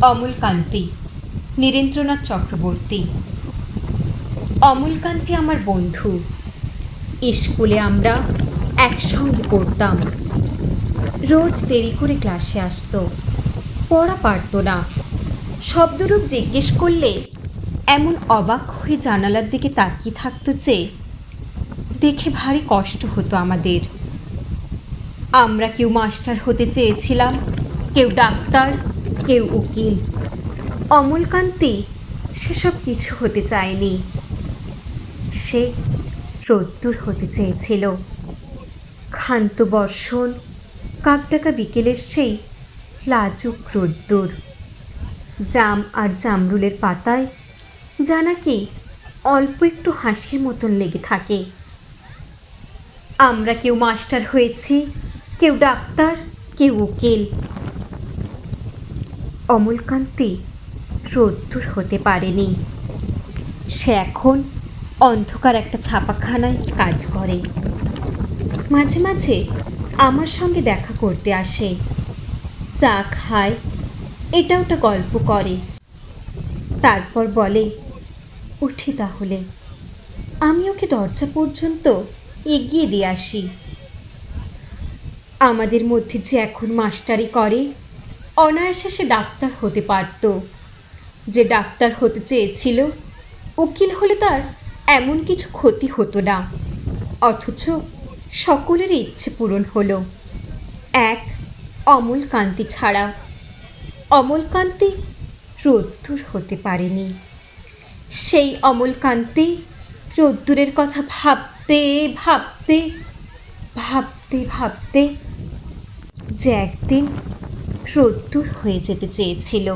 অমলকান্তি, নীরেন্দ্রনাথ চক্রবর্তী। অমলকান্তি আমার বন্ধু। স্কুলে আমরা একসঙ্গে পড়তাম। রোজ দেরি করে ক্লাসে আসতো, পড়া পারত না। শব্দরূপ জিজ্ঞেস করলে এমন অবাক হয়ে জানালার দিকে তাকিয়ে থাকতো যে দেখে ভারী কষ্ট হতো আমাদের। আমরা কেউ মাস্টার হতে চেয়েছিলাম, কেউ ডাক্তার, কেউ উকিল। অমলকান্তি সেসব কিছু হতে চায়নি। সে রোদ্দুর হতে চেয়েছিল। ক্ষান্ত বর্ষণ, কাকডাকা বিকেলের সেই লাজুক রোদ্দুর। জাম আর জামরুলের পাতায় যা নাকি অল্প একটু হাসির মতন লেগে থাকে। আমরা কেউ মাস্টার হয়েছি, কেউ ডাক্তার, কেউ উকিল। অমলকান্তি রোদ্দুর হতে পারেনি। সে এখন অন্ধকার একটা ছাপাখানায় কাজ করে। মাঝে মাঝে আমার সঙ্গে দেখা করতে আসে, চা খায়, এটা ওটা গল্প করে। তারপর বলে, উঠি তাহলে। আমি ওকে দরজা পর্যন্ত এগিয়ে দিয়ে আসি। আমাদের মধ্যে যে এখন মাস্টারি করে, অনায়াসে সে ডাক্তার হতে পারত। যে ডাক্তার হতে চেয়েছিল, উকিল হলে তার এমন কিছু ক্ষতি হতো না। অথচ সকলেরই ইচ্ছে পূরণ হলো, এক অমলকান্তি ছাড়া। অমলকান্তি রোদ্দুর হতে পারেনি। সেই অমলকান্তি রোদ্দুরের কথা ভাবতে ভাবতে ভাবতে ভাবতে যে একদিন রোদ্দুর হয়ে যেতে চেয়েছিল।